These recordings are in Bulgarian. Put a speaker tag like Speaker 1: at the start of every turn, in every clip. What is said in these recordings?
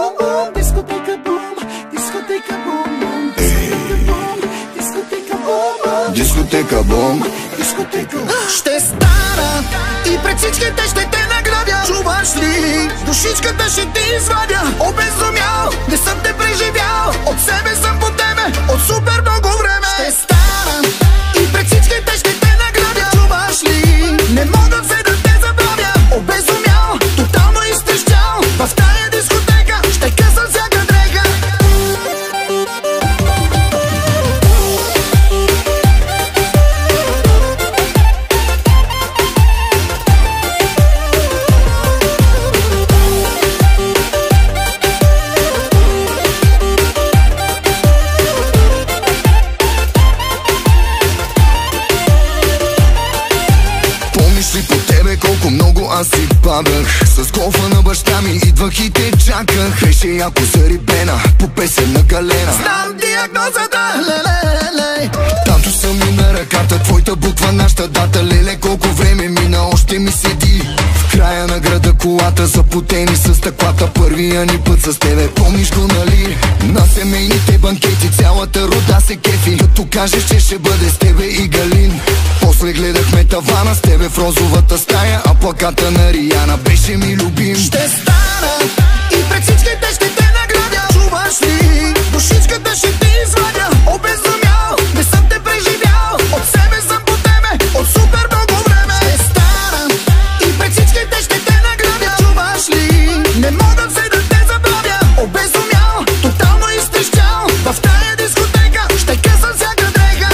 Speaker 1: бум, дискотека бум, дискотека бум, дискотека бум, дискотека бум, дискотека бум. Ще стана и пред всичките ще те наградя. Чуваш ли? Душичката ще ти извадя. Обезумял, не съм те преживял. От себе съм по тебе, от супер много време. Ще стана и пред всичките ще те наградя. Чуваш ли? Не мога все да те забравя. Обезумял, тотално изтрещял. В тая дискотека ще късам всяка дрега. Колко много аз си падах. С голфа на баща ми идвах и те чаках. Беше яко зарибена по песен на Галена. Знам диагнозата, леле. Танто съм ми на ръката, твоята буква, нашата дата. Леле, колко време мина, още ми седи в края на града колата, запотени с стъклата. Първия ни път с тебе, помниш го, нали? На семейните банкети цялата рода се кефи, като кажеш, че ще бъде с тебе и Галин. После гледахме тавана с тебе в розовата стая, а плаката на Риана беше ми любим. Ще стана и пред всичките ще те наградя. Чуваш ли? Душичката ще ти извадя. Обезумял, не съм те преживял. От себе съм по тебе, от супер много време. Ще стана и пред всичките ще те наградя. Чуваш ли? Не мога все да те забравя. Обезумял, тотално изтрещял. В тая дискотека ще късам всяка дрега.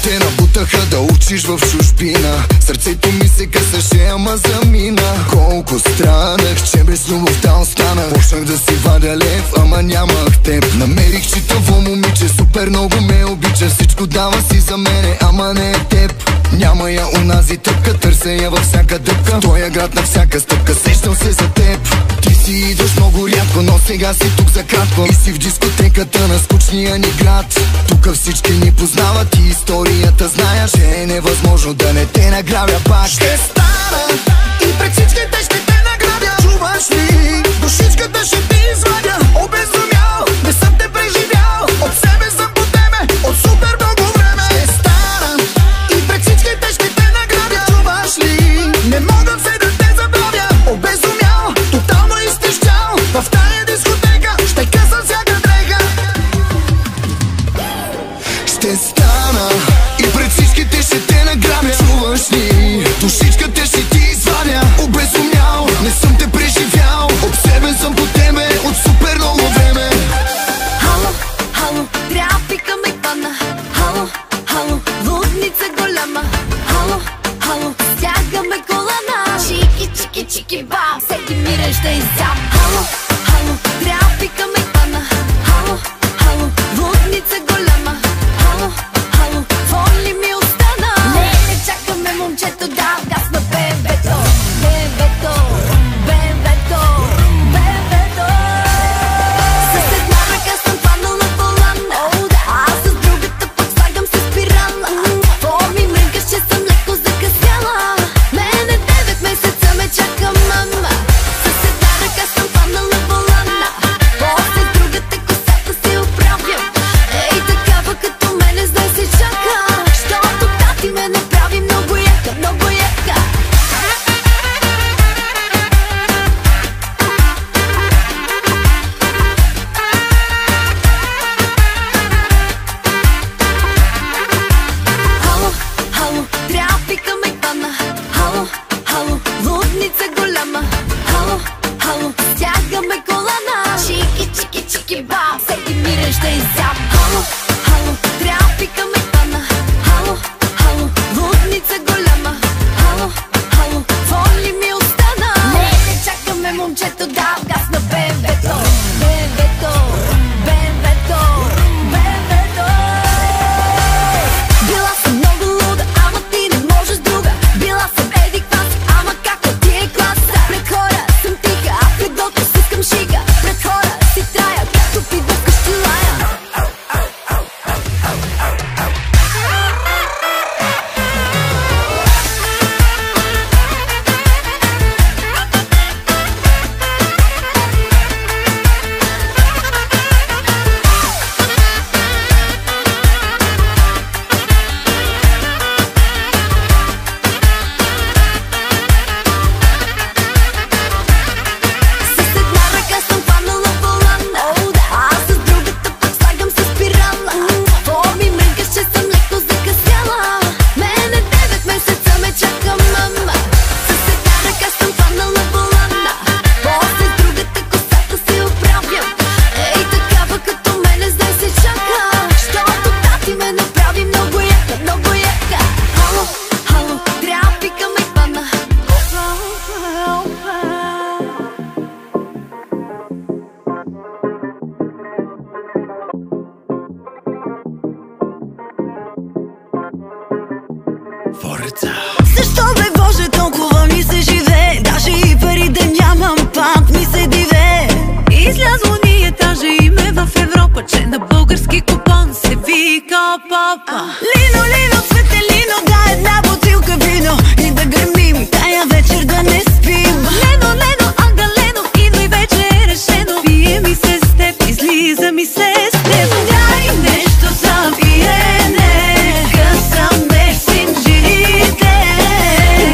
Speaker 1: Те набутаха да учиш в чужбина. Сърцето ми се късаше, ама замина. Колко страдах, че без любовта остана. Почнах да си вадя лев, ама нямах теб. Намерих читаво момиче, супер много ме обича. Всичко дава си за мене, ама не е теб. Няма я унази тръпка, търся я във всяка дъпка. Тоя град на всяка стъпка, сещам се за теб. Ти си идваш много рядко, но сега си тук за кратко. И си в дискотеката на скучния ни град. Тук всички ни познават и историята знаят, че е невъзможно да не те награбя пак. Ще стана и пред всичките ще те награбя. Чуваш ли? Душичката ще ти извадя. Обезумял, не съм те преживял. От себе съм по тебе, от супер много време. Ще стана и пред всичките ще те награбя. Чуваш ли? Не мога все да те забравя. Обезумял, тотално изтрещял. В тая дискотека ще късам всяка дрега. Ще стана и пред всичките ще те награбя. Чуваш ли? Душичката ще ти извадя. Обезумял, не съм те преживял. Обсебен съм по тебе от супер много време.
Speaker 2: Хало, хало, трафика ме хвана. Хало, хало, лудница голяма. Хало, хало, стягаме колана. Чики, чики, чики, бам, всеки ми режда и зам. Хало, хало, трафика ме хвана. Хало, хало, лудница голяма. Хало, хало, твой ли ми остана? Не чакаме момчето, да гасна БМВ-то. БМВ-то, БМВ-то, БМВ-то. С една ръка съм паднал на волана, а с другата пък слагам се спирала. Форми мрънкаш, че съм леко закъсняла. Мене 9 месеца ме чака мама. С една ръка съм паднал на волана, после с другата косата си оправям. Ей, такава като мене знай се чака, щото тати ме направи много яка, много яка. Хало, хало, трафика ме хвана. Хало, хало, лудница голяма. Хало, хало, стягаме колана. Чики, чики, чики, бам, всеки ми режда и зам. Хало, хало, трафика ме хвана. Хало, хало, лудница голяма. Хало, хало, твой ли ми остана? Не чакаме момчето, да гасна БМВ-то. БМВ-то, БМВ-то, БМВ-то. Била съм много луда, ама ти Лино, лино, светелино, да една бутилка вино и да гърмим, тая вечер да не спим. Лено, лено, агалено, идвай, вече е решено. Пие ми се с теб, излиза ми се с теб. Дай нещо за пиене, късаме синджирите.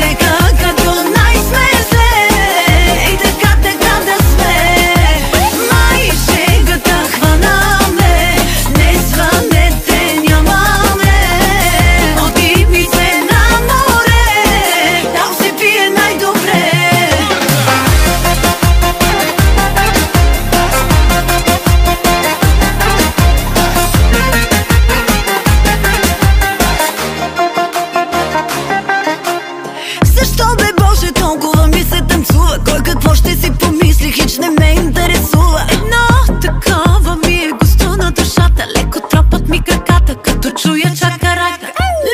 Speaker 2: Нека като най-сме и така, така да сме. Май шегата хванаме, не сванете нямаме. Отиви се на море, там се пие най-добре. Защо бе Боже толкова ми се танцува? Кой какво ще си помисли, хич не ме интересува. Едно такова ми е густо на душата, леко тропат ми краката, като чуя чакарака.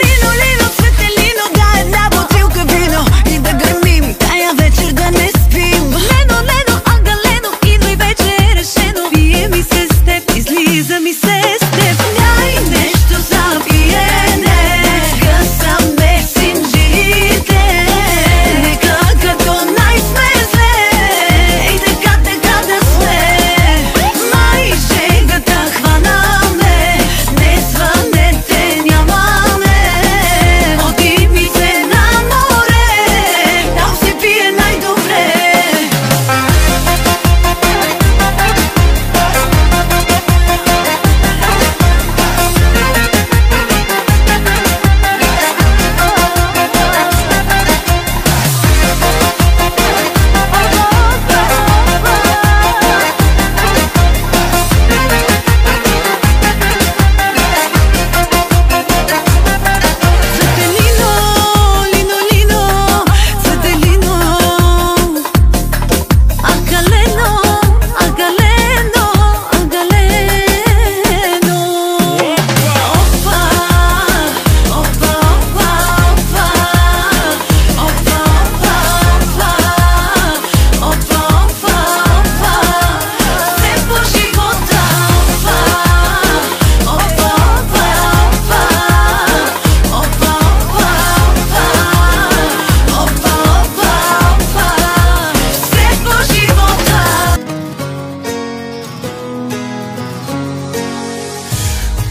Speaker 2: Лино, лино, светелино, да една бутилка вино и да гърмим, тая вечер да не спим. Лено, лено, агалено, идвай, вече е решено. Пие ми се с теб, излиза ми се с теб. Дай нещо за пиене, късаме синджирите. Нека като най-сме и така, така да сме. Май шегата хванаме, не сванете нямаме. Отиви се на море, там се пие най-добре. Светелино, лино, лино, светелино. Агалено, агалено, агалено. Опа, опа, опа, опа. Опа, опа, опа. Опа, опа, опа. Все по живота. Опа, опа, опа, опа. Опа, опа, опа. Опа, опа, опа. Все по живота.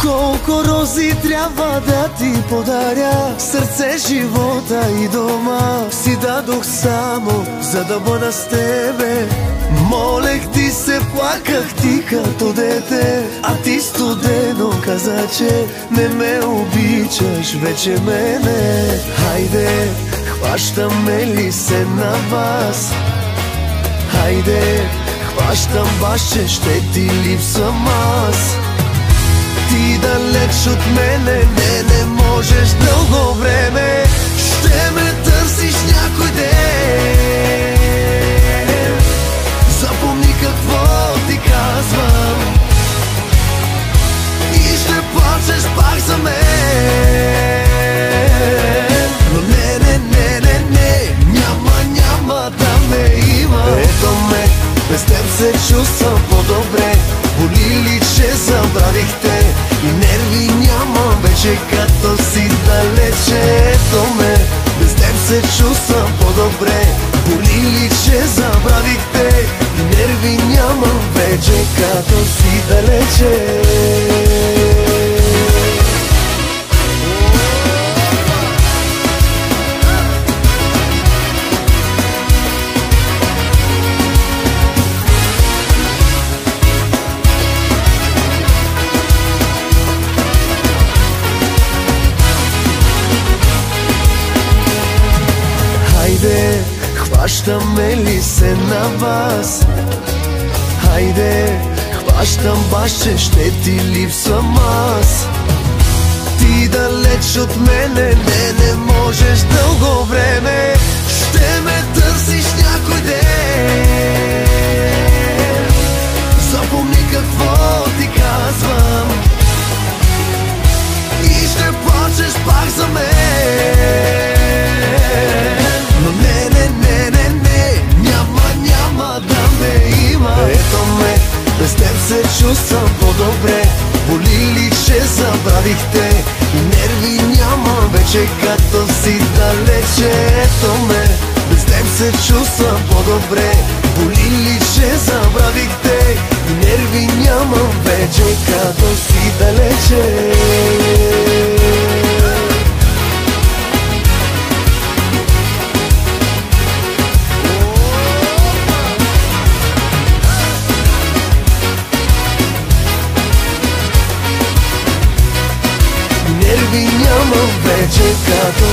Speaker 3: Колко рози трябва да ти подаря, сърце, живота и дома си дадох само, за да бъда с тебе. Молех ти се, плаках ти като дете, а ти студено каза, че не ме обичаш вече мене. Хайде, хващаме ли се на вас? Хайде, хващам вас, че ще ти липсвам аз. Ти далеч от мене, не можеш дълго време. Ще ме търсиш някой ден. Запомни какво ти казвам и ще плачеш пак за мен. Но не, няма да ме има. Ето ме, без теб се чувствам по-добре. Боли ли, че забравихте и нерви нямам вече, като си далече. Ето ме, без теб се чувствам по-добре. Боли ли, че забравихте и нерви нямам вече, като си далече. Хайде, хващаме ли се на вас? Хайде, хващам баш, че ще ти липсвам аз. Ти далеч от мене, не можеш дълго време. Ще ме търсиш някой ден. Запомни какво ти казвам и ще плачеш пак за мен. Но не, няма да ме има. Ето ме, без теб се чувствам по-добре. Боли ли, че забравих забравихте. Нерви няма вече, като си далече. Ето ме, без теб се чувствам по-добре. Боли ли, че забравихте? Нерви няма вече, като си далече. Нерви няма вече, като